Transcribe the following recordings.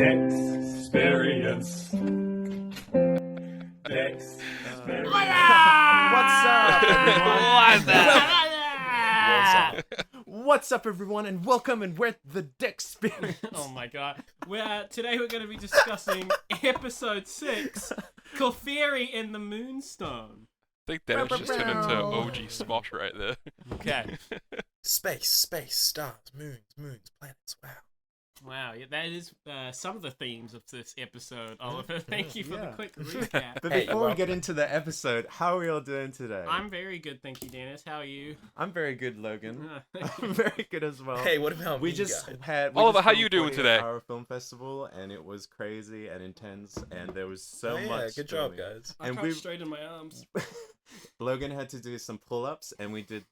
Dexperience. Dexperience. What's up, everyone? What's up? What's up, everyone, and welcome, and we're the Dexperience. Oh my god. Today we're going to be discussing episode 6, Clefairy in the Moonstone. I think Dennis just turned into OG Smosh right there. Okay. Space, stars, moons, planets. Wow. Wow, yeah, that is some of the themes of this episode, Oliver. Thank you for the quick recap. But Hey, before we welcome. get into the episode, how are we all doing today? I'm very good, thank you, Dennis. How are you? I'm very good, Logan. Thank I'm very good as well. Hey, what about we me, just guys? had Oliver, how filmed you doing 48 today? Hour film festival, and it was crazy and intense, and there was so Oh, yeah, much. good job, filming. guys. I And can't we- straighten my arms. Logan had to do some pull-ups, and he did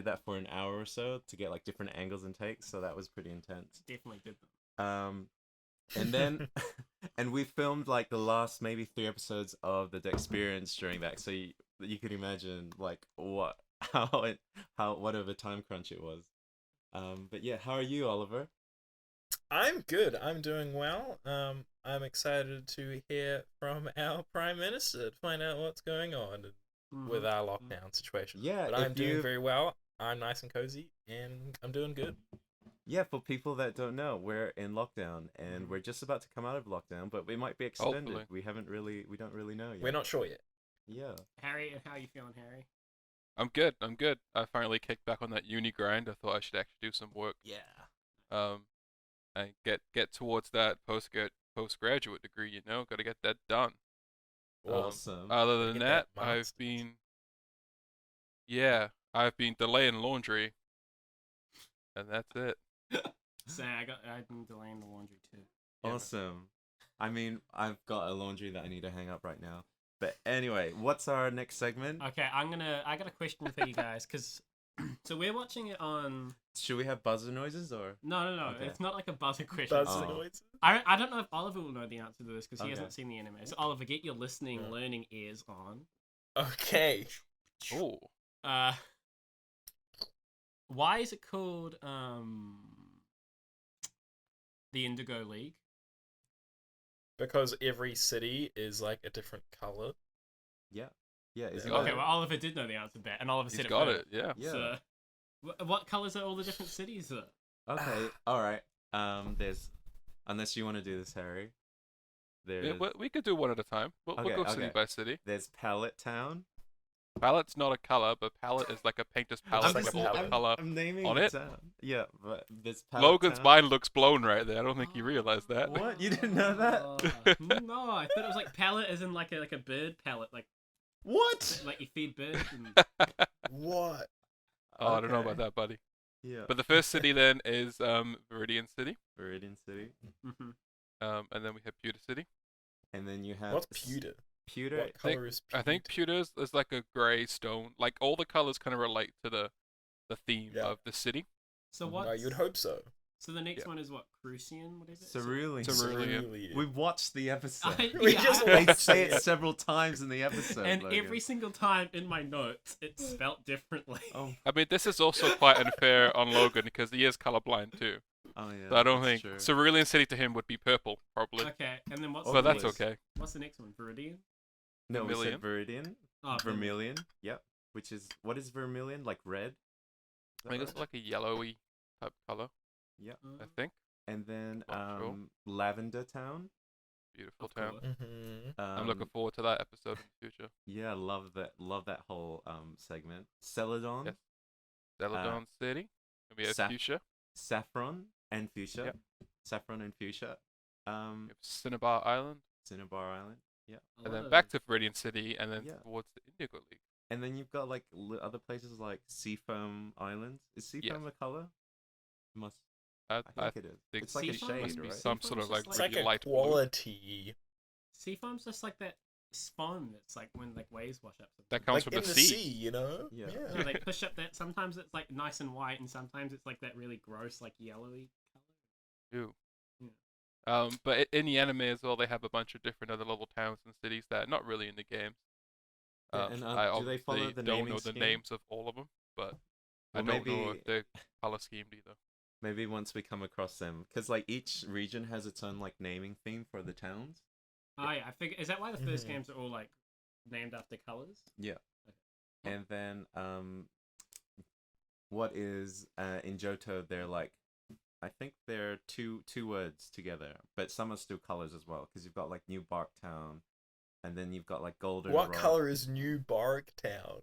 that for an hour or so to get like different angles and takes. So that was pretty intense. Definitely did them. And then, and we filmed like the last maybe 3 episodes of the Dexperience during that. So you can imagine like how whatever time crunch it was. But yeah, how are you, Oliver? I'm good. I'm doing well. I'm excited to hear from our Prime Minister to find out what's going on with our lockdown situation. Yeah, but I'm if doing you- very well. I'm nice and cozy, and I'm doing good. Yeah, for people that don't know, we're in lockdown, and we're just about to come out of lockdown, but we might be extended. Hopefully. We don't really know yet. We're not sure yet. Yeah. Harry, how are you feeling, Harry? I'm good. I finally kicked back on that uni grind. I thought I should actually do some work. Yeah. And get towards that postgraduate degree. You know, got to get that done. Awesome. Other than Get that, that I've master's. been delaying laundry, and that's it. So I've been delaying the laundry too. Awesome. I mean, I've got a laundry that I need to hang up right now. But anyway, what's our next segment? Okay, I got a question for you guys, because so we're watching it on. Should we have buzzer noises or? No, Okay. it's not like a buzzer question. Buzz Oh. noises. I don't know if Oliver will know the answer to this because he Okay. hasn't seen the anime. So Oliver, get your listening, Yeah. learning ears on. Okay. Oh, Why is it called the Indigo League? Because every city is like a different color. Yeah. Yeah. Is Yeah. it Okay, that? well Oliver did know the answer to that, and Oliver he's said got it. it. Yeah. Yeah. So, what colors are all the different cities? Okay. All right. There's, unless you want to do this, Harry. There's We could do one at a time. We'll Okay, go city okay. by city. there's Palette Town. Palette's not a color, but palette is like a painter's palette like with a all the palette. color. I'm naming on the it. town. Yeah, but there's Palette Logan's Town. mind looks blown right there. I don't think he realized that. What? You didn't know that? No, I thought it was like palette, as in like a bird palette, like What? you feed birds. And... What? Oh, I don't know Okay. about that, buddy. Yeah. But the first city then is Viridian City, Viridian City, Mhm. and then we have Pewter City. and then you have What's pewter? Pewter. What color is pewter? I think Pewter is like a grey stone. Like all the colors kind of relate to the theme Yeah. of the city. So what? No, you'd hope so. So the next Yeah. one is what? Crucian? What is it? Cerulean. Cerulean. We watched the episode. We Yeah, just They watched say it. it several times in the episode. and Logan. every single time in my notes, it's spelt differently. Oh, I mean, this is also quite unfair on Logan because he is colorblind too. oh yeah. So I don't that's think true. Cerulean City to him would be purple, probably. Okay, and then what's Oh, the But that's next? okay. What's the next one? Viridian? No, we said Vermilion. Viridian. Oh, Vermilion. Yep. Which is what is vermilion? Like red? Is I think that it's right? like a yellowy type color. Yep. I think. And then Not sure. Lavender Town. Beautiful Of town. course. Mm-hmm. I'm looking forward to that episode in the future. Yeah, love that whole segment. Celadon, Yes. Celadon City. And we have Sa- Fuchsia. Saffron and Fuchsia. Yep. Saffron and Fuchsia. We have Cinnabar Island. Cinnabar Island. Yeah. And then back to Viridian City, and then Yeah. towards the Indigo League. And then you've got like other places like Seafoam Island. Is Seafoam a color? Must I I think it is. think It's like a Seafoam shade, must be right? some sort of Seafoam's like just It's like really a light blue. quality. Seafoam's just like that spawn that's like when like waves wash up. That comes Like from in the the sea. sea, you know? Yeah. So they push up that. Sometimes it's like nice and white, and sometimes it's like that really gross, like yellowy color. Ooh. Yeah. But in the anime as well, they have a bunch of different other little towns and cities that are not really in the game. Yeah, and, I do they follow obviously the don't naming know the scheme? names of all of them, but I Well, don't know maybe- if they're color schemed either. Maybe once we come across them, because like each region has its own like naming theme for the towns. Oh yeah, I figure is that why the first Mhm. games are all like named after colors? Yeah. And then what is in Johto? They're like, I think they're two words together, but some are still colors as well. Because you've got like New Bark Town, and then you've got like Golden. What Rock. color is New Bark Town?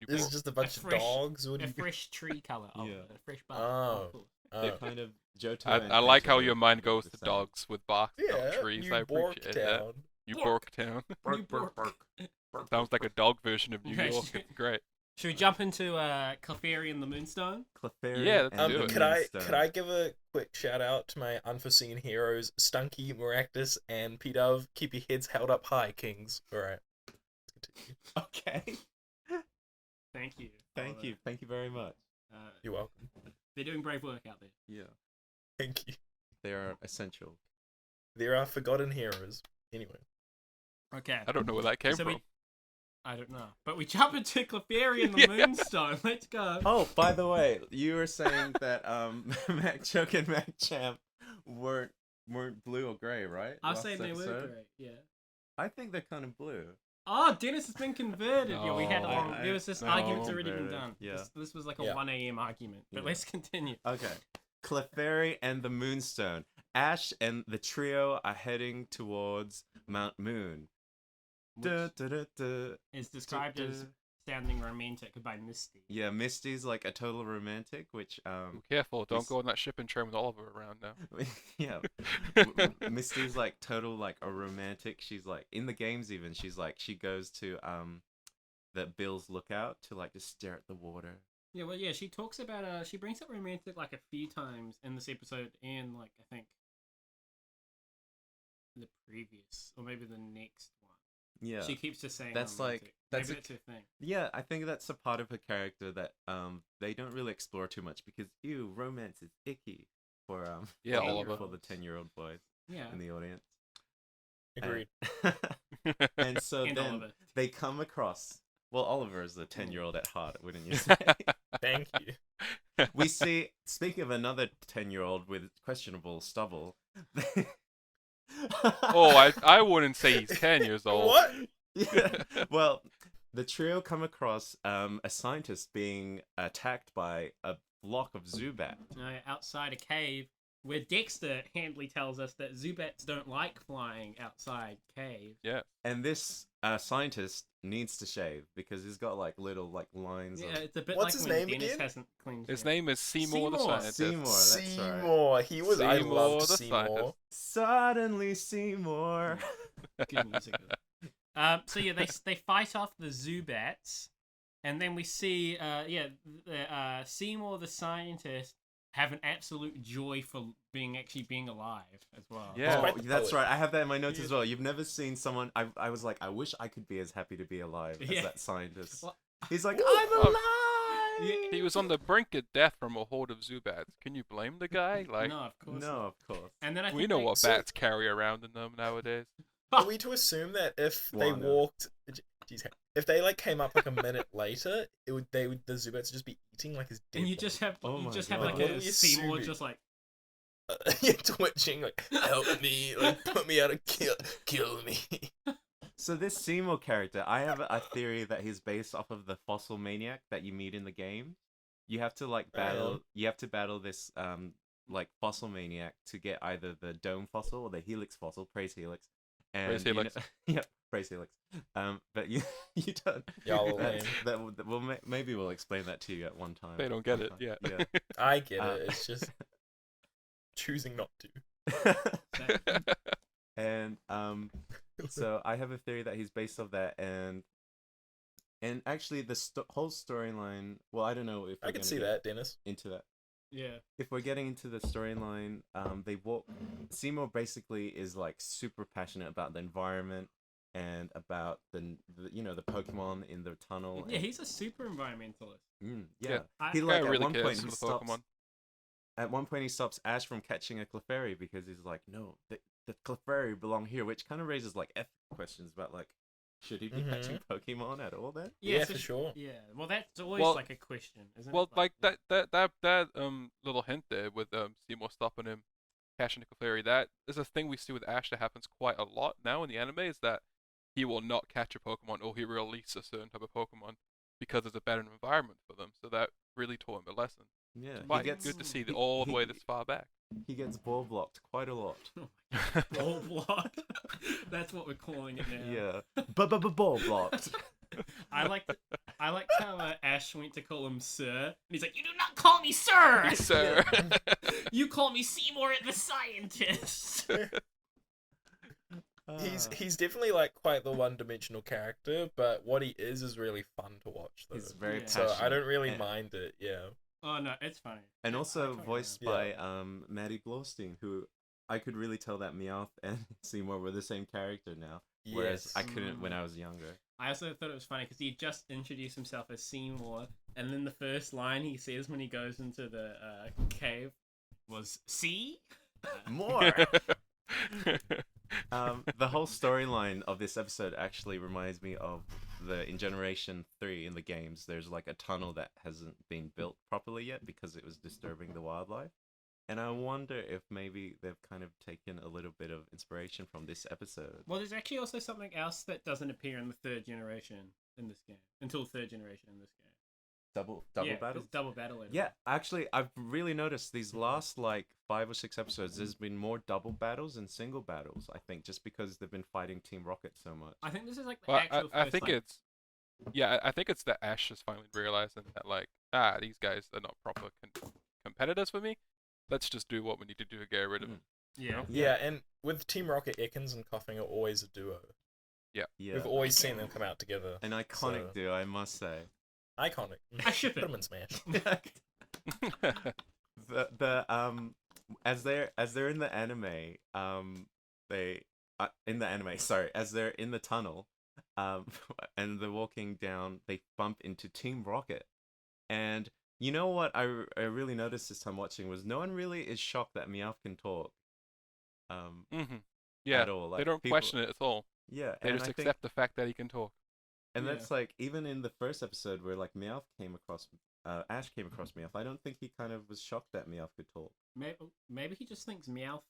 This is just a bunch of fresh- dogs. What do A you? fresh tree color. Oh, Yeah. a fresh bark. Oh. Cool. They Oh. kind of Johto. I like how your mind goes goes to dogs with bark, Yeah, not trees. New I Bark appreciate that. Town. You Bork. Bork Town. New Bork. Sounds like a dog version of New Okay, York. It's great. Should we jump into Clefairy and the Moonstone? Clefairy. Yeah, let's and do the it. Could I give a quick shout out to my unforeseen heroes, Stunky, Maractus, and P-Dove? Keep your heads held up high, kings. Alright. Let's continue. Okay. Thank you. Thank you. Thank you very much. You're welcome. They're doing brave work out there. Yeah. Thank you. They are essential. There are forgotten heroes. Anyway. Okay. I don't know where that came So from. I don't know. But we jump into Clefairy and the Yeah. Moonstone. Let's go. Oh, by the way, you were saying that MacChoke and MacChamp weren't blue or grey, right? I was Last saying they were episode? great. Yeah. I think they're kind of blue. Oh, Dennis has been converted. Yeah, we had No, there was this no, argument's already been converted. done. Yeah. This was like a Yeah. 1 a.m. argument. But Yeah. let's continue. Okay. Clefairy and the Moonstone. Ash and the trio are heading towards Mount Moon. Which Duh, duh, duh, duh, is described duh, as duh. sounding romantic by Misty. Yeah, Misty's like a total romantic, which Careful, don't This- go on that shipping train with Oliver around now. yeah. Misty's like total like a romantic. She's like in the games even. She's like she goes to that Bill's lookout to like just stare at the water. Yeah, well, yeah, she talks about she brings up romantic like a few times in this episode and like I think the previous or maybe the next one. Yeah. She keeps just saying That's like- romantic. that's maybe a- that's her thing. Yeah, I think that's a part of her character that they don't really explore too much because ew, romance is icky for Yeah, for- Oliver. for the 10-year-old boys Yeah. in the audience. Agreed. And so And then Oliver. they come across well, Oliver is a 10-year-old at heart, wouldn't you say? Thank you. We see, speaking of another 10-year-old with questionable stubble. Oh, I wouldn't say he's 10 years old. What? Yeah. Well, the trio come across a scientist being attacked by a flock of Zubat. Outside a cave where Dexter handily tells us that Zubats don't like flying outside caves. Yeah. And this scientist needs to shave because he's got like little like lines Yeah, of it's a bit What's like his when name Dennis again? hasn't cleaned His yet. name is Seymour the Seymour. Scientist. Seymour. That's right. Seymour. I Seymour loved the Seymour. scientist. Suddenly Seymour. Good music. So yeah, they fight off the Zubats, and then we see Seymour the scientist have an absolute joy for being alive as well. Yeah. Oh, Quite the that's poet. right. I have that in my notes Yeah. as well. You've never seen someone. I was like, I wish I could be as happy to be alive as Yeah. that scientist. Well, He's like, Ooh. I'm Oh. alive. Yeah. He was on the brink of death from a horde of Zubats. Can you blame the guy? Like, no, of course. No, not. of course. And then I we think know they- what so- bats carry around in them nowadays. Are we to assume that if they Wanda. walked, jeez, if they like came up like a minute later, the Zubats would just be eating like his dead And you body. just have Oh my have God. like What do a we Seymour assume? just like yeah, twitching like help me, like put me out of kill me. So this Seymour character, I have a theory that he's based off of the fossil maniac that you meet in the game. You have to like battle. You have to battle this like fossil maniac to get either the dome fossil or the helix fossil. Praise helix. And Praise you know- Helix. Yep, praise helix. But you don't. Y'all That's- lame. that will maybe we'll explain that to you at one time. They don't get one it time. yet. Yeah. I get Uh, it. It's just choosing not to. And so I have a theory that he's based off that, and actually the whole storyline. Well, I don't know if I we're can gonna see get that, Dennis. into that. yeah. If we're getting into the storyline, they walk. Seymour basically is like super passionate about the environment and about the Pokemon in the tunnel. Yeah, and- he's a super environmentalist. yeah. Yeah. He I, like Guy at really one cares point for he the stops. Pokemon. At one point he stops Ash from catching a Clefairy because he's like, no, the Clefairy belong here, which kind of raises like ethical questions about like Should he be catching Pokemon at all then? Yeah, so for sure. Yeah, well, that's always Well- like a question, isn't Well, it? like that little hint there with Seymour stopping him, catching the Clefairy. That is a thing we see with Ash that happens quite a lot now in the anime. Is that he will not catch a Pokemon or he release a certain type of Pokemon because there's a better environment for them. So that really taught him a lesson. Yeah, he Quite gets good to see he- all the he- way this far back. He gets ball blocked quite a lot. Ball block. That's what we're calling it now. Yeah, ball blocked. I like how Ash went to call him Sir, and he's like, "You do not call me Sir. Sir. You call me Seymour the Scientist." He's definitely like quite the one-dimensional character, but what he is really fun to watch. Though. He's very Yeah. passionate. So I don't really and, mind it. Yeah. Oh no, it's funny. and I also totally voiced agree. by Maddie Blaustein, who I could really tell that Meowth and Seymour were the same character now, whereas Yes. I couldn't when I was younger. I also thought it was funny because he just introduced himself as Seymour, and then the first line he says when he goes into the cave was "See." More. The whole storyline of this episode actually reminds me of in Generation 3 in the games. There's like a tunnel that hasn't been built properly yet because it was disturbing the wildlife. And I wonder if maybe they've kind of taken a little bit of inspiration from this episode. Well, there's actually also something else that doesn't appear in the third generation in this game until third generation in this game. Double yeah, battle? there's double battle. In it. Yeah, actually, I've really noticed these last like 5 or 6 episodes. There's been more double battles than single battles. I think just because they've been fighting Team Rocket so much. I think this is like the Well, actual. I first, think like, it's I think it's that Ash is finally realizing that like these guys are not proper competitors for me. Let's just do what we need to do to get rid of them. yeah. Yeah, and with Team Rocket, Ekans and Coughing are always a duo. Yeah. We've always seen them come out together. An iconic So- duo, I must say. Iconic. I ship Put it. them in Smash. As they're in the anime, as they're in the tunnel, and they're walking down, they bump into Team Rocket, and you know what I really noticed this time watching was no one really is shocked that Meowth can talk. Yeah, At all. they Like, don't people- question it at all. Yeah, They and just I accept think, the fact that he can talk. and Yeah. that's like even in the first episode where like Meowth came across, Ash came across Meowth. I don't think he kind of was shocked that Meowth could talk. Maybe he just thinks Meowth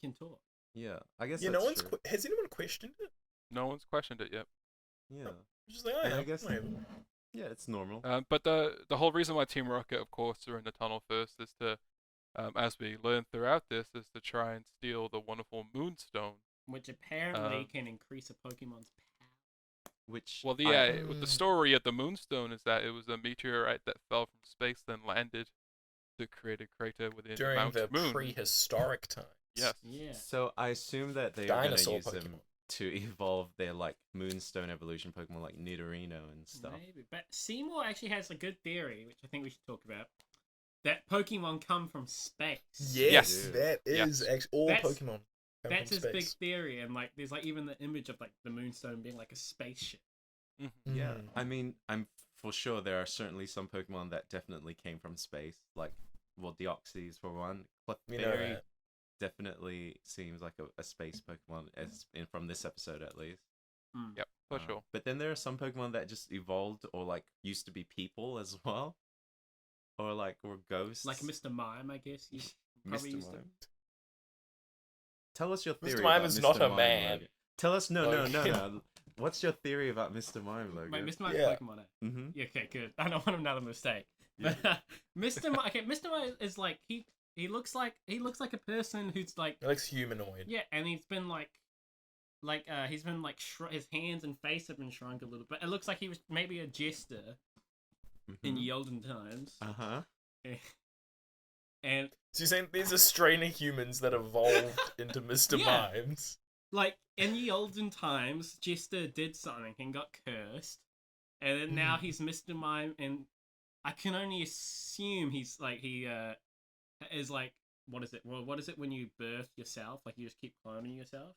can talk. Yeah, I guess Yeah, that's no one's. true. Has anyone questioned it? No one's questioned it yet. Yeah, Just like, oh, And yeah, I guess- maybe. yeah, it's normal. But the whole reason why Team Rocket, of course, are in the tunnel first is to, as we learn throughout this, is to try and steal the wonderful Moonstone. Which apparently can increase a Pokemon's power. Which Well, Mm. the story of the Moonstone is that it was a meteorite that fell from space, then landed to create a crater within During Mount the Moon. prehistoric time. Yes. Yeah. So I assume that they're gonna Dinosaur use them Pokemon. to evolve their like Moonstone evolution Pokemon like Nidorino and stuff. Maybe. But Seymour actually has a good theory, which I think we should talk about. That Pokemon come from space. Yes, Dude. that is Yes. actually all That's- Pokemon. come That's from his big space. theory, and like there's like even the image of like the Moonstone being like a spaceship. Yeah, Mm. I mean, I'm for sure there are certainly some Pokemon that definitely came from space. Like, well, Deoxys for one. We know Clefairy that. definitely seems like a space Pokemon, from this episode at least. Mm. Yep, for sure. But then there are some Pokemon that just evolved or like used to be people as well, or like were ghosts. Like Mr. Mime, I guess. You probably Mr. used to. Mime. Tell us your Mr. theory. Mime about is Mr. not a Mime, man. Logan. Tell us no. Logan. What's your theory about Mr. Mime, Logan? Wait, Mr. Mime's Yeah. Pokemon. Mm-hmm. Yeah, okay, good. I don't want another mistake. Yeah. But Mr. Mime, okay, Mr. Mime is like he looks like a person who's like It looks humanoid. yeah, and he's been he's been his hands and face have been shrunk a little, but it looks like he was maybe a jester in ye olden times. Uh huh. And So you're saying these are strain of humans that evolved into Mr. Yeah. Mimes? like in ye olden times, Jester did something and got cursed, and then now he's Mr. Mime, and I can only assume he's like he is like what is it? Well, what is it when you birth yourself? Like you just keep cloning yourself?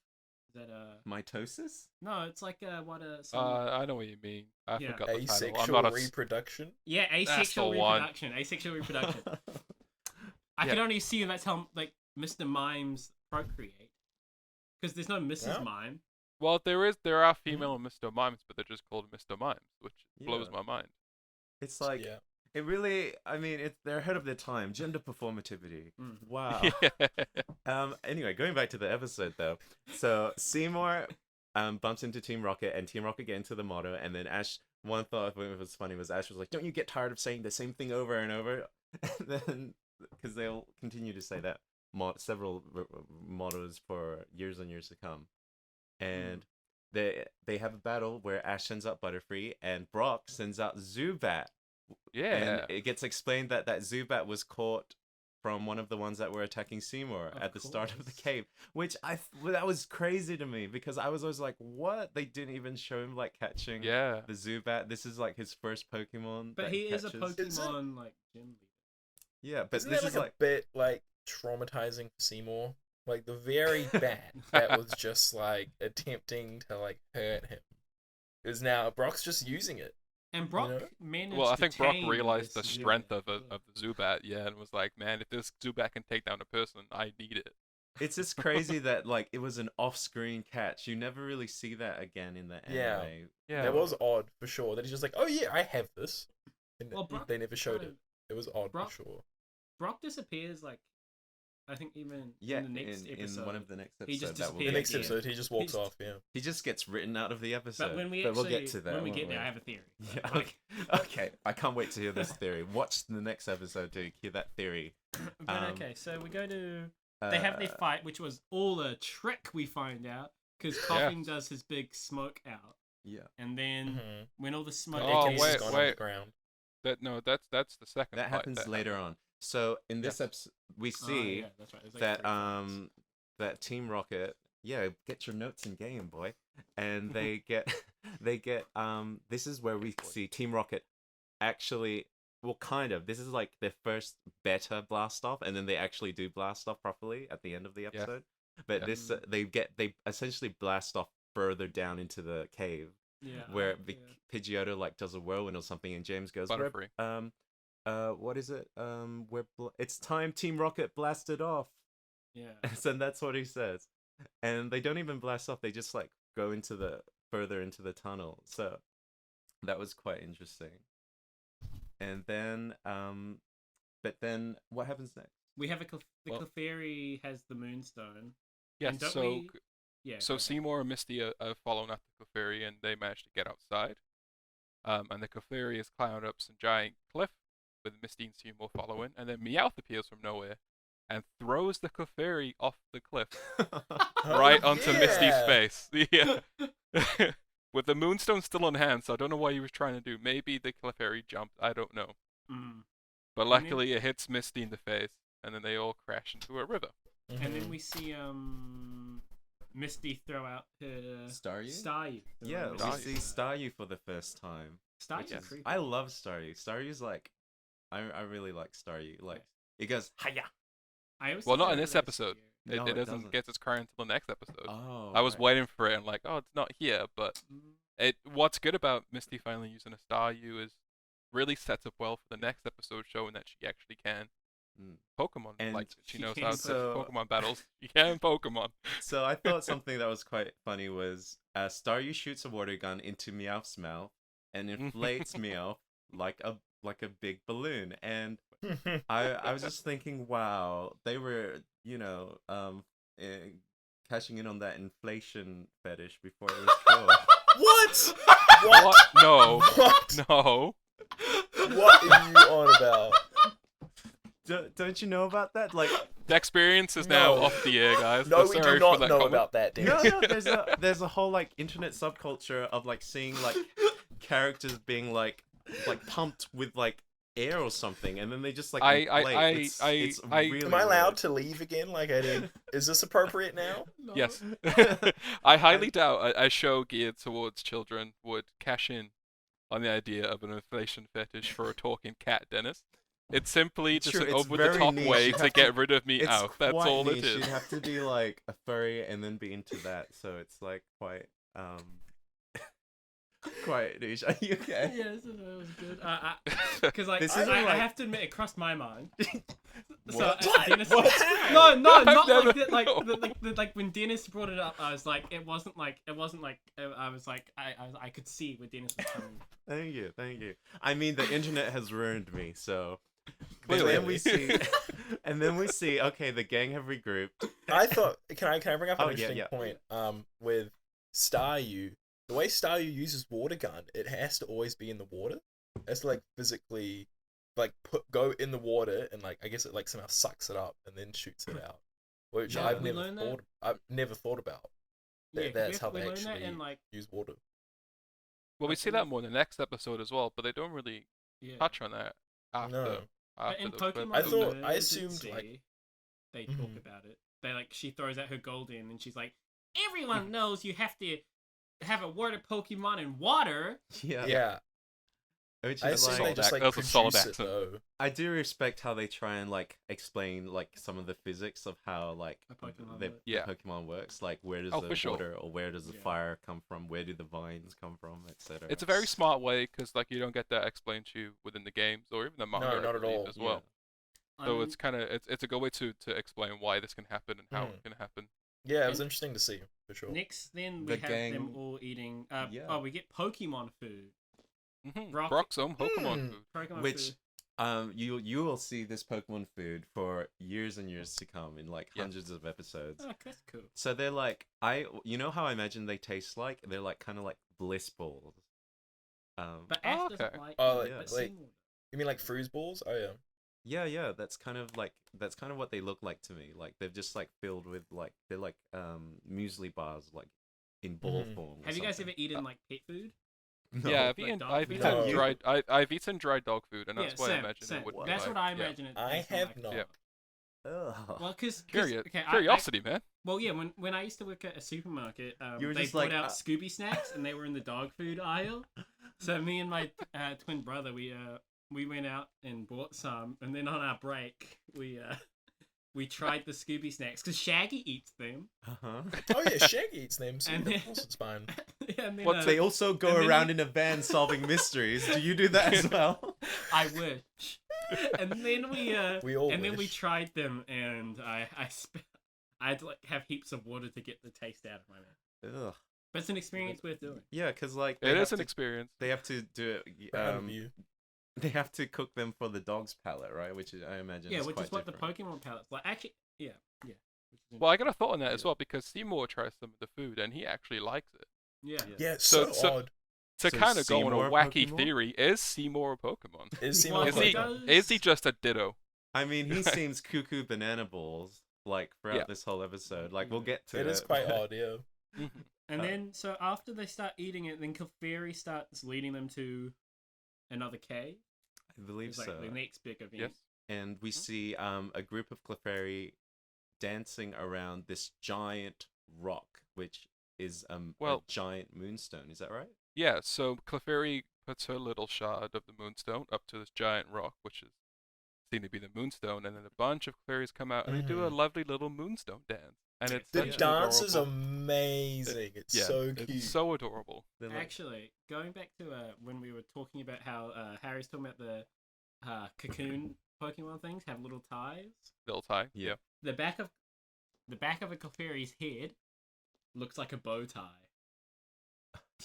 Is that Mitosis? No, it's like I know what you mean. I Yeah. forgot the title. I'm Asexual not a reproduction? yeah, asexual the one. reproduction. Asexual reproduction. I can only assume that's how like Mr. Mimes procreate, because there's no Mrs. Yeah. Mime. Well, there are female Mr. Mimes, but they're just called Mr. Mimes, which blows Yeah. my mind. It's like Yeah. it really. I mean, they're ahead of their time. Gender performativity. Mm. Wow. Yeah. Anyway, going back to the episode though. So Seymour bumps into Team Rocket, and Team Rocket get into the motto, and then Ash. One thought of it was funny was Ash was like, "Don't you get tired of saying the same thing over and over?" And then because they'll continue to say that several mottos for years and years to come, and they have a battle where Ash sends out Butterfree and Brock sends out Zubat. Yeah. And it gets explained that Zubat was caught from one of the ones that were attacking Seymour Of at the start of the course. cave, which that was crazy to me because I was always like, what? They didn't even show him like catching Yeah. the Zubat. This is like his first Pokemon. But that he is a catches. Pokemon like gym leader. Yeah, but Isn't this that is like like a bit like traumatizing for Seymour? Like the very bat that was just like attempting to like hurt him is now Brock's just using it. And Brock know? managed. Well, I to think Brock tame realized the this strength Zubat. of the Zubat, yeah, and was like, man, if this Zubat can take down a person, I need it. it's just crazy that like it was an off-screen catch. You never really see that again in the Yeah. anime. Yeah. That was odd for sure. That he's just like, oh yeah, I have this. And Well, Brock they never showed kind it. of- It was odd Brock- for sure. Brock disappears like, I think even Yeah, in the next episode. in one of the next he episodes just that will The disappears. get next to. episode, he just walks He's- off. Yeah. He just gets written out of the episode. But when we we'll actually, get to that when we won't get there, I have a theory. Yeah, Like, okay. I can't wait to hear this theory. Watch the next episode to hear that theory. but okay, so we go to. They have their fight, which was all a trick. We find out because Coughing does his big smoke out, Yeah. and then Mm-hmm. when all the smoke. Oh, Akins wait, has gone wait. underground. That's the second That fight happens later on. So in this episode, we Oh, see yeah, that's right. There's like that 3 fights. that Team Rocket, yeah, get your notes in game, boy. And they get this is where we see Team Rocket actually, well, kind of. This is like their first better blast off, and then they actually do blast off properly at the end of the episode. But Yeah. this they essentially blast off further down into the cave Yeah. where yeah. Pidgeotto like does a whirlwind or something, and James goes, "We're- Butterfree. what is it? It's time Team Rocket blasted off." Yeah. So that's what he says, and they don't even blast off. They just like go further into the tunnel. So that was quite interesting. And then, but then what happens next? We have the Well- Clefairy has the Moonstone. Yeah, And don't so we- Yeah. so go ahead. Seymour and Misty are following after the Clefairy, and they manage to get outside. And the Clefairy is climbing up some giant cliff with Misty and Seymour following, and then Meowth appears from nowhere and throws the Clefairy off the cliff right Oh, onto Misty's yeah. face. Yeah. With the Moonstone still on hand, so I don't know what he was trying to do. Maybe the Clefairy jumped, I don't know. Mm. But And then- luckily it hits Misty in the face, and then they all crash into a river. And Mm-hmm. then we see Misty throw out her Staryu? Staryu. Yeah, we Staryu. see Staryu for the first time. Staryu's Yes. creepy. I love Staryu. Staryu's like, I really like Staryu. Like, it goes hiya. I always Well, thought not in it this was episode. scary. No, it it doesn't doesn't. get its cry until the next episode. Oh, I was right. waiting for it and like, oh, it's not here. But Mm. what's good about Misty finally using a Staryu is really sets up well for the next episode, showing that she actually can Mm. Pokemon. And Like she she knows can how to so- Pokemon battles. She can Pokemon. So I thought something that was quite funny was Staryu shoots a water gun into Meowth's mouth and inflates Meowth like a big balloon. And I was just thinking, wow, they were cashing in on that inflation fetish before it was cool. What? What? No. What? No. What are you on about? Don't you know about that? Like, Dexperience is now No. off the air, guys. No, So we sorry do for not that know comment. about that, Dan. no, there's a whole like internet subculture of like seeing like characters being like pumped with like air or something, and then they just like inflate. It's really Am I allowed weird. to leave again? Like I did. Is this appropriate now? No. Yes. I highly doubt a show geared towards children would cash in on the idea of an inflation fetish for a talking cat, Dennis. It's simply just True, an it's over-the-top very niche. way You to have get to- rid of me It's out. That's quite all niche. it is. You'd have to be like a furry and then be into that, so it's like quite Quiet, Niche. Are you okay? Yeah, this was good. Because like, This I isn't like- have to admit, it crossed my mind. So What? Dennis, What? no, I've not never like that. Like, known. like when Dennis brought it up, I was like, it wasn't like. I was like, I could see where Dennis was coming. Thank you. I mean, the internet has ruined me, so. And Clearly. then we see. Okay, the gang have regrouped. I thought, can I bring up an Oh, yeah, interesting yeah. point? With Staryu, the way Staryu uses water gun, it has to always be in the water. It has to like physically, like go in the water and like I guess it like somehow sucks it up and then shoots it out, which Yeah, I've we never learned that. thought. I've never thought about. Yeah, 'cause That's how we they learned that actually in like use water. Well, we see that more in the next episode as well, but they don't really yeah. touch on that after. No. But in the Pokemon, I thought- I Emergency, assumed, like- they talk Mhm. about it. They like she throws out her gold in, and she's like, "Everyone knows you have to have a water Pokemon in water." Yeah. Yeah, Which I is assume like, they just like That was a solid produce it accent. though. I do respect how they try and like explain like some of the physics of how like A Pokemon the works. Yeah. Pokemon works. Like where does Oh, the for sure. water or where does the Yeah. fire come from? Where do the vines come from, etc. It's a very smart way because like you don't get that explained to you within the games or even the manga. No, I not at believe, all. as well. So it's kind of it's a good way to explain why this can happen and how Mhm. it can happen. Yeah, it was And- interesting to see for sure. Next, then The we have them gang- all eating. Yeah. Oh, we get Pokemon food. Rocket- Brock's own Pokemon Hmm. food. Pokemon Which food. you will see this Pokemon food for years and years to come in like Yeah. hundreds of episodes. Oh, that's cool. So they're like you know how I imagine they taste like? They're like kind of like bliss balls. But Oh, Ash doesn't okay. like. Oh, them, like- but like- Seymour does. You mean like fruit balls? Oh yeah. Yeah, that's kind of what they look like to me. Like they're just like filled with like they're like muesli bars like in ball Mhm. form. or Have you guys ever something. eaten like pet food? No. Yeah, like dog I've food? eaten No. dried I've eaten dried dog food, and Yeah, that's why I same, imagine same. it would. That's be what like, I yeah. imagine it. I tastes have like. not. Yeah. Ugh. Well, because okay, Curiosity, man. well, yeah, when I used to work at a supermarket, You were they just brought like, out Scooby Snacks, and they were in the dog food aisle. So me and my twin brother, we went out and bought some, and then on our break, we tried the Scooby Snacks because Shaggy eats them. Uh-huh. Oh yeah, Shaggy eats them. So And of then- course it's fine. Yeah, and then, What's They also and go then around you- in a van solving mysteries. Do you do that as well? I wish. And then We all and then we wish. tried them, and I had to like have heaps of water to get the taste out of my mouth. Ugh. But it's an experience worth doing. Yeah, because like It they is have an to- experience. They have to do it. Proud of you. They have to cook them for the dog's palate, right? Which is, I imagine. Yeah, is which quite is what different. the Pokemon palettes like. Actually, yeah. Which is Well, I got a thought on that as Yeah. well because Seymour tries some of the food and he actually likes it. yeah. Yeah, it's So- so, so- odd. To So kind of go on a Seymour wacky Pokemon? theory, is Seymour a Pokemon? Is Seymour Well, Is a he Pokemon? is he just a ditto? I mean, he seems cuckoo banana balls like throughout Yeah. this whole episode. Like we'll get to It is quite odd, yeah. And Uh, then so after they start eating it, then Clefairy starts leading them to another cave. I believe It's like so. the next big event. Yes. And we Mhm. see a group of Clefairy dancing around this giant rock, which is a Well- giant moonstone. Is that right? Yeah. So Clefairy puts her little shard of the moonstone up to this giant rock, which is seen to be the moonstone, and then a bunch of Clefairies come out and they do a Mhm. lovely little moonstone dance. And it's The such Yeah. an dance is adorable- amazing. It's yeah, so cute. It's so adorable. They're like- Actually, going back to when we were talking about how Harry's talking about the cocoon Pokemon things have little ties. Little tie. Yeah. The back of a Clefairy's head looks like a bow tie.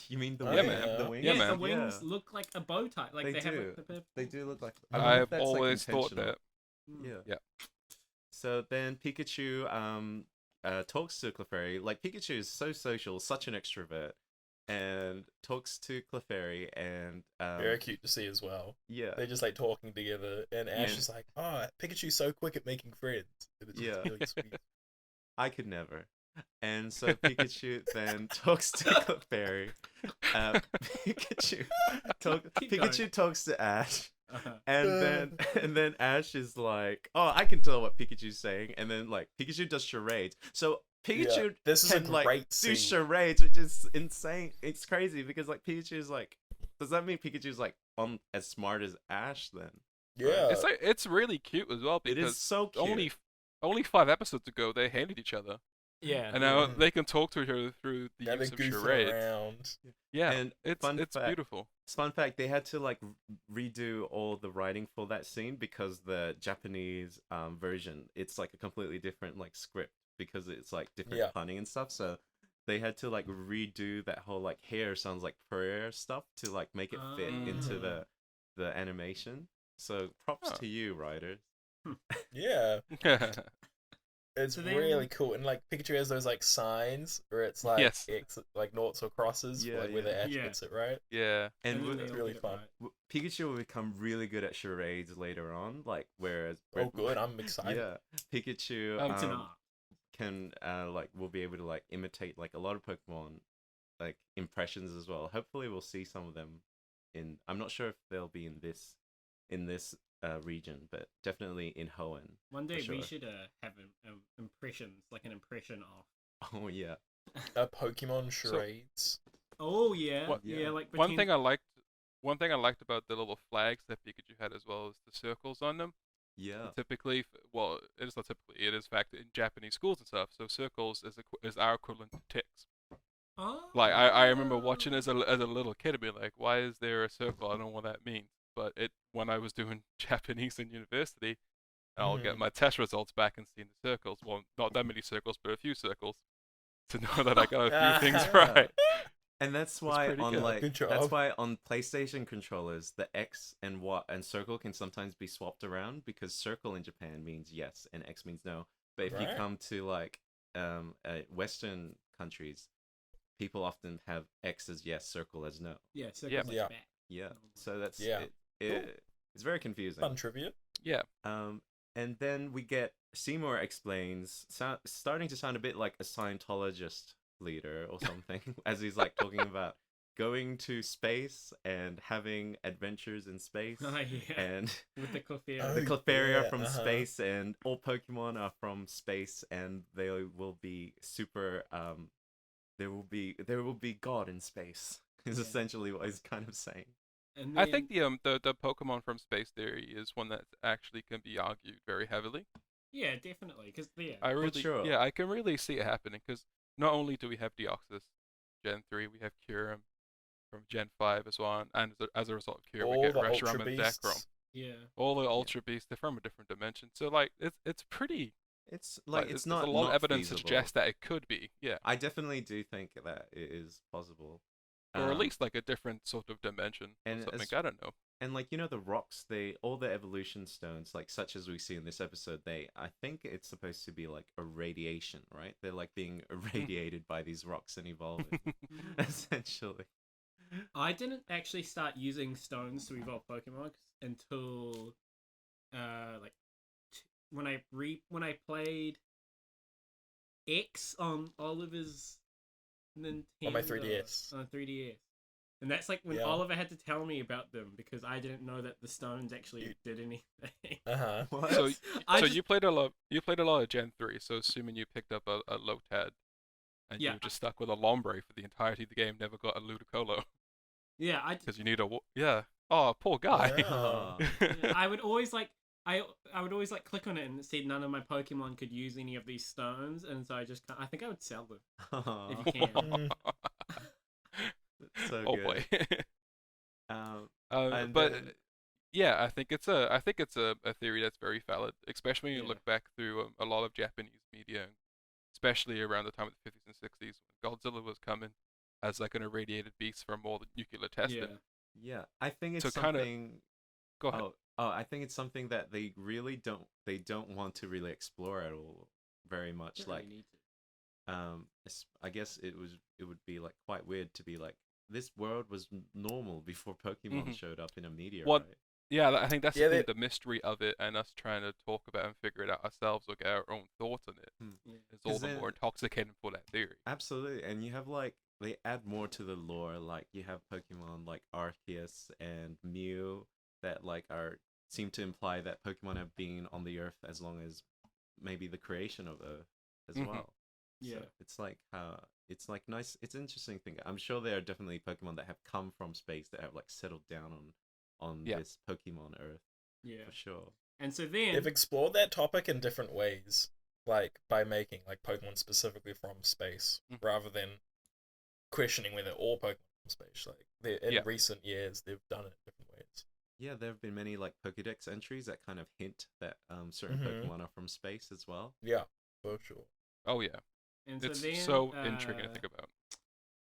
You mean the Oh, wings? yeah. The wings? Yeah, the man. wings look like a bow tie. Like They they have do. like, the They do look like. I wonder if I've that's, like, always thought intentional. that. Mm. Yeah. Yeah. So then Pikachu talks to Clefairy. Like Pikachu is so social, such an extrovert, and talks to Clefairy and Very cute to see as well. yeah. They're just like talking together, and Ash Yeah. is like, "Oh, Pikachu's so quick at making friends." And it's just Yeah. really sweet. I could never. And so Pikachu then talks to Clefairy. Pikachu Keep going. Pikachu talks to Ash. Uh-huh. And then Ash is like, "Oh, I can tell what Pikachu's saying." And then like Pikachu does charades. So Pikachu Yeah, this is a can like great do scene. charades, which is insane. It's crazy because like Pikachu's like, does that mean Pikachu's like as smart as Ash then? Yeah, It's really cute as well It because is so cute. only 5 episodes ago they hated each other. Yeah. And now Mm. they can talk to each other through the Now they're use of goofing charades. around. Yeah, And it's fun fact, beautiful. Fun fact, they had to like redo all the writing for that scene because the Japanese version, it's like a completely different like script because it's like different Yeah. punning and stuff. So they had to like redo that whole like hair sounds like prayer stuff to like make it fit into Ah. the animation. So props Huh. to you, writers. Yeah. It's So then- really cool, and like Pikachu has those like signs where it's like Yes. X, like noughts or crosses, for, Yeah, like where the Ash Yeah. gets it right. Yeah. And then with- they it's all really get it fun. right. Pikachu will become really good at charades later on, like whereas Oh, good! I'm excited. yeah, Pikachu It's an art. can like will be able to like imitate like a lot of Pokemon like impressions as well. Hopefully we'll see some of them in I'm not sure if they'll be in this region, but definitely in Hoenn. One day we sure. should have impressions, like an impression of. Oh yeah. Pokemon charades. Oh yeah, What- yeah. Like One pretend- thing I liked about the little flags that Pikachu had as well as the circles on them. Yeah. Typically, well, it is not typically. It is fact in Japanese schools and stuff. So circles is our equivalent to ticks. Oh. Like I remember watching as a little kid and being like, why is there a circle? I don't know what that means. But when I was doing Japanese in university, I'll get my test results back and seeing the circles. Well, not that many circles, but a few circles to know that I got a few things Yeah. right. And that's why pretty on good. like Good that's job. why on PlayStation controllers the X and Y and circle can sometimes be swapped around because circle in Japan means yes and X means no. But if you Right. come to like Western countries, people often have X as yes, circle as no. Yeah. So Yeah. Yeah. back. Yeah. So that's Yeah. it's very confusing. Fun trivia. Yeah. And then we get Seymour explains, starting to sound a bit like a Scientologist leader or something, as he's like talking about going to space and having adventures in space, Oh yeah. and With the Clefairy. Oh, the Clefairy are yeah, from uh-huh. space, and all Pokemon are from space, and they will be super. There will be God in space. Is Yeah. essentially what he's kind of saying. And I then- think the Pokemon from space theory is one that actually can be argued very heavily. Yeah, definitely. Because yeah. I really, sure. yeah, I can really see it happening because not only do we have Deoxys, Gen 3, we have Kyurem from Gen 5 as well, and as a result of Kyurem, we All get the Reshiram Ultra and Zekrom. Beasts. Yeah. All the Ultra Beasts, they're from a different dimension. So like, it's pretty. It's like Like, it's there's not a lot not of evidence to feasible. suggest that it could be, yeah, I definitely do think that it is possible. or at least like a different sort of dimension or and something. as- I don't know. And like the rocks, all the evolution stones, like such as we see in this episode, I think it's supposed to be like a radiation, right? They're like being irradiated by these rocks and evolving, essentially. I didn't actually start using stones to evolve Pokemon until like when I played X on Oliver's Nintendo On my 3DS. on 3DS. And that's like when Yeah. Oliver had to tell me about them because I didn't know that the stones actually did anything. Uh-huh. What? So, I so just- you played a lot. You played a lot of Gen 3. So assuming you picked up a Lotad, and Yeah. you were just stuck with a Lombre for the entirety of the game, never got a Ludicolo Yeah, because you need yeah. Oh, poor guy. Wow. I would always like I would always like click on it and see none of my Pokemon could use any of these stones, and so I think I would sell them. Aw, If you can. Mm. that's so Oh good. boy. Um, And But then- yeah, I think it's a theory that's very valid, especially when you Yeah. look back through a lot of Japanese media, especially around the time of the 50s and 60s when Godzilla was coming as like an irradiated beast from all the nuclear testing. Yeah. yeah, I think it's So kinda- something. Go ahead. I think it's something that they really don't want to really explore at all very much. Don't Like, really need to. I guess it would be like quite weird to be like this world was normal before Pokemon Mhm. showed up in a meteorite. What- Yeah, I think that's Yeah, the mystery of it, and us trying to talk about and figure it out ourselves or get our own thoughts on it Yeah. is all 'Cause the then- more intoxicating for that theory. Absolutely, and you have like they add more to the lore. Like you have Pokemon like Arceus and Mew that like seem to imply that Pokemon have been on the Earth as long as maybe the creation of Earth as Mhm. well. Yeah. So it's like nice. It's an interesting thing. I'm sure there are definitely Pokemon that have come from space that have like settled down on Yeah. this Pokemon Earth Yeah. for sure. And so then They've explored that topic in different ways. like by making like Pokemon specifically from space, Mhm. rather than questioning whether all Pokemon are from space. Like in Yeah. recent years, they've done it in different ways. Yeah, there have been many like Pokédex entries that kind of hint that certain Mhm. Pokemon are from space as well. Yeah, for sure. Oh yeah, And it's then, so intriguing to think about.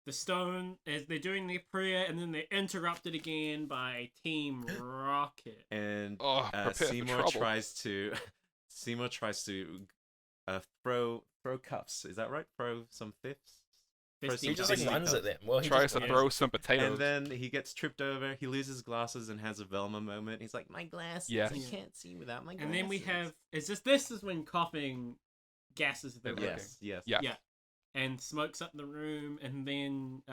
The stone, as they're doing their prayer, and then they're interrupted again by Team Rocket. And Oh, prepare for Seymour trouble. tries to Seymour tries to throw cuffs. Is that right? Throw some fifths. Fisty He just like Fisty runs Cup. at them. Well, he Tries just to runs. throw some potatoes. And then he gets tripped over. He loses glasses and has a Velma moment. He's like, "My glasses! Yes. I can't see without my glasses." And then we have this is when coughing gases the They're room. yes, yes, Yeah. Yeah. And smokes up the room, and then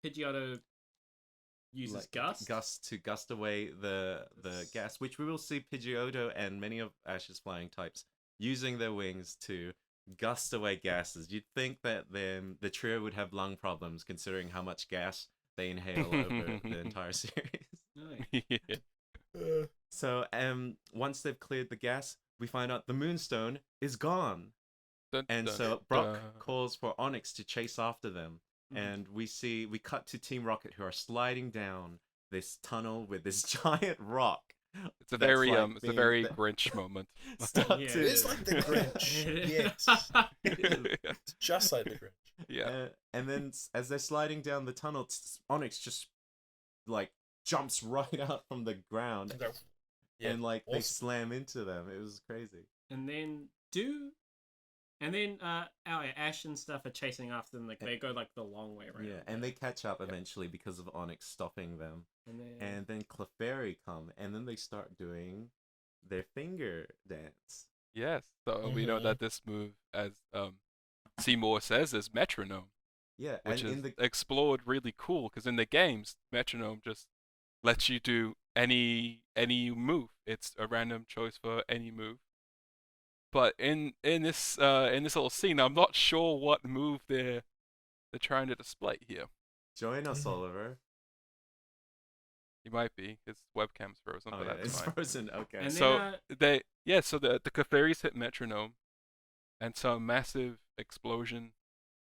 Pidgeotto uses Like, Gust. to gust away the gas, which we will see Pidgeotto and many of Ash's flying types using their wings to gust away gases. You'd think that then the trio would have lung problems, considering how much gas they inhale over the entire series. Nice. Yeah. So, once they've cleared the gas, we find out the Moonstone is gone, Dun, and dun, so Brock dun. calls for Onyx to chase after them. And we cut to Team Rocket, who are sliding down this tunnel with this giant rock. It's a that's, very like, it's a being- very Grinch moment. stuck Yeah. to It is like the Grinch. Yes, it's just like the Grinch. Yeah. And then as they're sliding down the tunnel, Onyx just like jumps right out from the ground, Yeah, and like they awesome. slam into them. It was crazy. And then Ash and stuff are chasing after them. Like they go like the long way around. Yeah, and they catch up eventually because of Onyx stopping them. And then And then Clefairy come, and then they start doing their finger dance. Yes. So we know Mhm. that this move, as Seymour says, is metronome, Yeah, which and is in the explored really cool because in the games, metronome just lets you do any move. It's a random choice for any move. But in this little scene, I'm not sure what move they're trying to display here. join us, Mhm. Oliver. You might be. His webcam's frozen, Oh but yeah, that's it's fine. frozen. Okay. And So then, so the Clefairies hit metronome, and some massive explosion.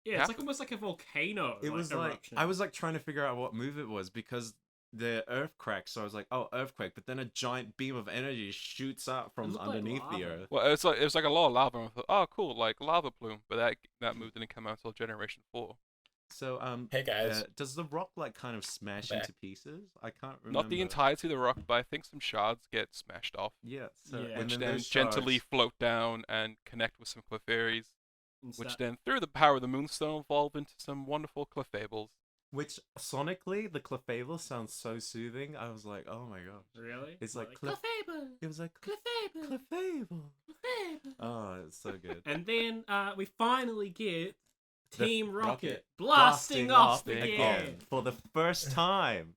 yeah, it's like almost like a volcano. It was like eruption. I was like trying to figure out what move it was because the earth cracked, so I was like, "Oh, earthquake!" But then a giant beam of energy shoots out from looked like underneath the lava. earth. Well, it was like a lot of lava. And I thought, oh, cool, like lava plume. But that move didn't come out until Generation 4. So Hey guys, does the rock like kind of smash Back. into pieces? I can't remember. Not the entirety of the rock, but I think some shards get smashed off, Yeah. So Yeah. and which then then those gently shards- float down and connect with some Clefairies, And which stuff. then, through the power of the Moonstone, evolve into some wonderful Clefables. which sonically the Clefable sounds so soothing. I was like, "Oh my god!" Really? It's like Clefable. It was like Clefable. Clefable. Clefable. Oh, it's so good. And then we finally get The Team Rocket, rocket blasting off again again. for the first time.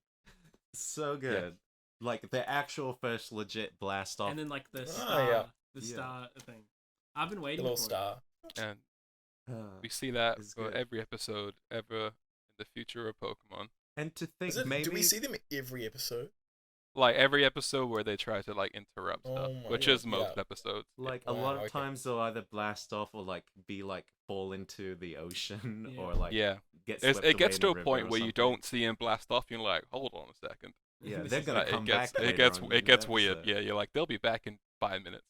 So good. Like the actual first legit blast off. And then like the Oh, star, yeah. the Yeah. star thing. I've been the waiting little for star. And Uh, we see that It's for good. every episode ever in the future of Pokemon. and to think Is it, maybe do we see them every episode? Like every episode where they try to like interrupt Oh stuff, my which God, is most yeah. episodes. like a Wow, lot of okay. times they'll either blast off or like be like fall into the ocean Yeah. or like Yeah, get it swept gets away to in a river point or where you something. don't see him blast off. You're like, hold on a second. Yeah, This they're is gonna like- come it gets back. it later gets on it in gets the weird. episode. Yeah, you're like, they'll be back in 5 minutes.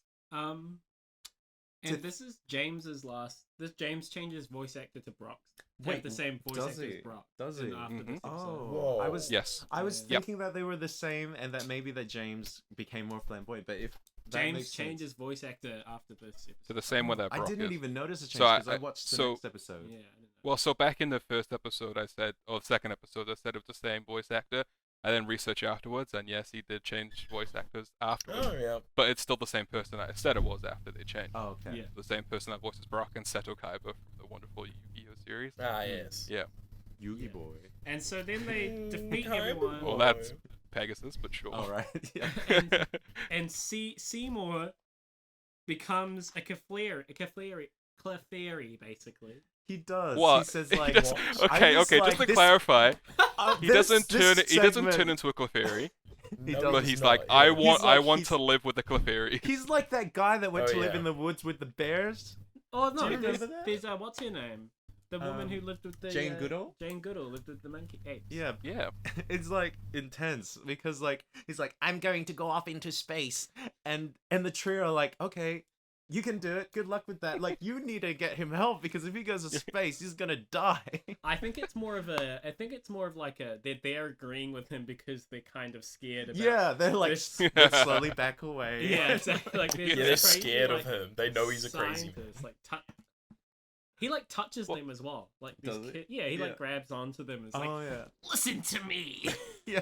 And To- this is James's last. This James changes voice actor to Brock. Wait, The same voice does actor he? as Brock. Does in he? After this Mhm. episode. Oh, I Whoa. was Yes. I was Yeah. thinking that they were the same and that maybe that James became more flamboyant, but if that James makes sense. changes voice actor after this episode. To the same one that I Brock didn't is. even notice a change So because I watched the so- next episode. Yeah, I didn't know. Well, so back in the first episode, I said, or second episode, I said it was the same voice actor. I then researched afterwards, and yes, he did change voice actors afterwards. Oh yeah. But it's still the same person I said it was after they changed. Oh, okay. Yeah. The same person that voices Brock and Seto Kaiba from the wonderful Yu-Gi-Oh series. Ah yes. Yeah. Yugi Yeah. boy. And so then they defeat Kind of everyone. Well, boy. that's Pegasus, but sure. All right. Yeah. and and Seymour becomes a Clefairy, basically. He does. What? He says He like, doesn't- what? okay, I was okay. like, Just to this- clarify, he this- doesn't this turn. He doesn't turn segment- into a Clefairy, He No, does. but he's he's not, like, yeah. I He's want like- to live with the Clefairy. He's like that guy that went Oh, to live yeah. in the woods with the bears. Oh Do no, you there's, remember that? there's what's her name? The woman who lived with the Jane Goodall? Jane Goodall lived with the monkey apes. Yeah, Yeah. it's like intense because like he's like, I'm going to go off into space, and the trio are like, okay, you can do it. Good luck with that. Like, you need to get him help because if he goes to space, he's gonna die. I think it's more of like they're agreeing with him because they're kind of scared about. Yeah, they're like this- they slowly back away. Yeah, exactly. Like Yeah, they're scared of him. They know he's a crazy man. scientist, like he like touches What- them as well. Like these Does he? kids, yeah, he Yeah. like grabs onto them. And it's Oh like, yeah. listen to me. Yeah.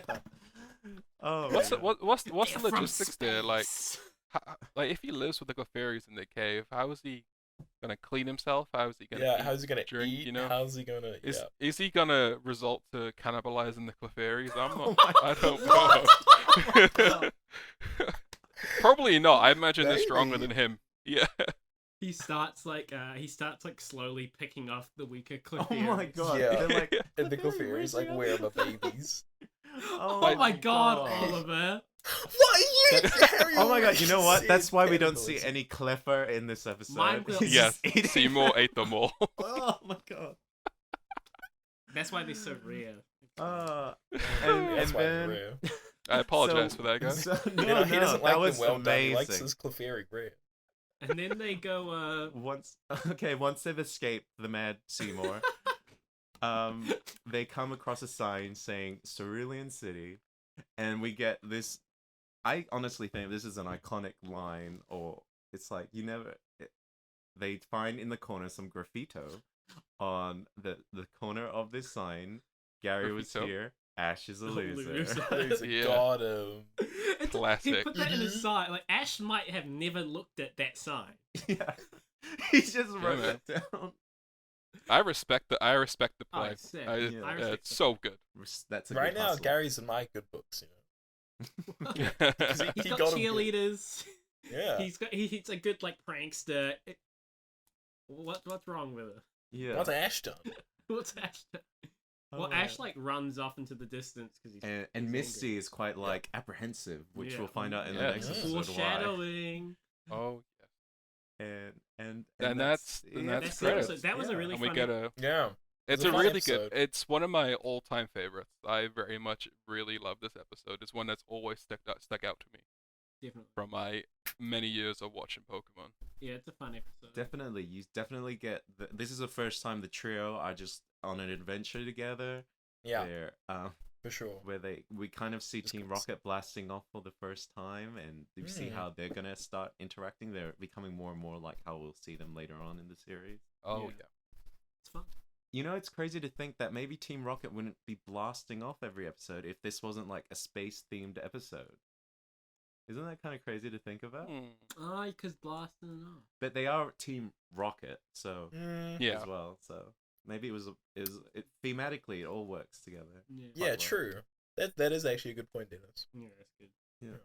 Oh. What's the, man. what's the They're from logistics there? Like, space. like if he lives with the Clefairies in the cave, how is he gonna clean himself? How is he gonna? Yeah, eat? how's he gonna drink, eat? you know? How's he gonna? Is Yeah. is he gonna result to cannibalizing the Clefairies? I'm Oh not. my I don't know. Probably not. I imagine they're stronger Maybe. than him. Yeah. He starts like slowly picking off the weaker Oh Clefairy. my god. Yeah. They're like, And the Clefairies like, where are my babies? Oh, my god, Oliver. What are you? Harry Oh my god, already you know what? said That's why we don't see cannibalism. any Clefairy in this episode. Mime will- He's Yes. just eating Seymour them. ate them all. Oh my god. That's why they're so rare. And That's why they're then rare. I apologize So- for that, guys. so- You no, know, he no, doesn't that like was them well done. He likes amazing. his Clefairy rare. And then they go. Once they've escaped the mad Seymour, they come across a sign saying Cerulean City, and we get this. I honestly think this is an iconic line, or it's like they find in the corner some graffito on the corner of this sign. Gary was Graffito? here. Ash is a loser. Loser. Yeah. Got him. He Classic. put that in his Mhm. side. Like Ash might have never looked at that sign. Yeah, he just wrote man. that down. I respect the Oh, play. sick. I, Yeah. I respect it's so good. That's a Right good now, hustle. Gary's in my good books. You know. He's He got got him good. cheerleaders. Yeah. He's a good like prankster. What's wrong with it? Yeah. What's Ash done? What's Ash? Well, Oh, Ash yeah. like runs off into the distance because he's And he's Misty is quite like apprehensive, which Yeah. we'll find out in the Yeah. next Yeah. episode why. foreshadowing. Oh, And that's That's great. the episode. That was a really and we funny. get a. Yeah. It's a a fun really good. episode. It's one of my all-time favorites. I very much really love this episode. It's one that's always stuck out to me Definitely. from my many years of watching Pokemon. Yeah, it's a fun episode. definitely you definitely get this is the first time the trio are just on an adventure together. Yeah, Where, for sure. where we kind of see That's Team good. Rocket blasting off for the first time, and you see Mm. how they're gonna start interacting. They're becoming more and more like how we'll see them later on in the series. Oh Yeah. yeah. It's fun. You know, it's crazy to think that maybe Team Rocket wouldn't be blasting off every episode if this wasn't like a space-themed episode. Isn't that kind of crazy to think about? Hmm. Oh, because blasting off. But they are Team Rocket, so Yeah. as well. So maybe thematically it all works together. Yeah. Yeah, well. true. That is actually a good point, Dennis. Yeah, that's good.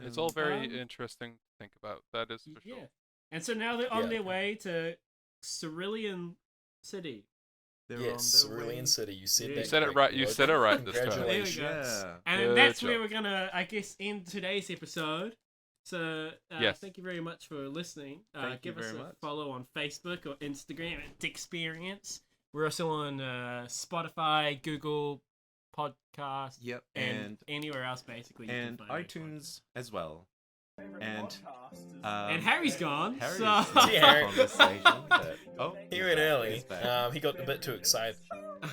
It's all very Um, interesting to think about. That is for Yeah. sure. And so now they're on Yeah. their way to Cerulean City. They're Yes, on their way. Cerulean City. You said Yeah. that. You said it great, right. You Logan. said it right this time. There we Congratulations. go. Yeah. And Good that's where job. we're gonna, I guess, end today's episode. So Yes. thank you very much for listening. Thank you Give us very a much. follow on Facebook or Instagram at Dexperience. We're also on Spotify, Google Podcast, Yep. and anywhere else basically. You And can find iTunes as well. And And Harry's gone. Harry's so... See Harry. on the station, but, oh, He he's went back, early. he's back. He got a bit too excited.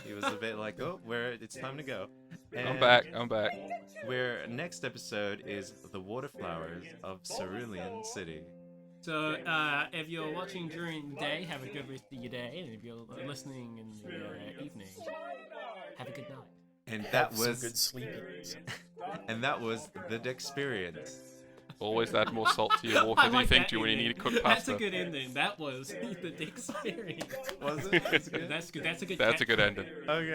He was a bit like, oh, it's time to go. I'm And back. I'm back. Where next episode is the Waterflowers of Cerulean City. So, if you're watching during the day, have a good rest of your day, and if you're listening in the evening, have a good night. And Have that some was good sleeping. the Dexperience. Always add more salt to your water I than you like think that you when you ending. need to cook That's pasta. a good ending. That was the Dexperience. Was it? That's good. That's good. That's a good. That's a good catchphrase. ending. Okay.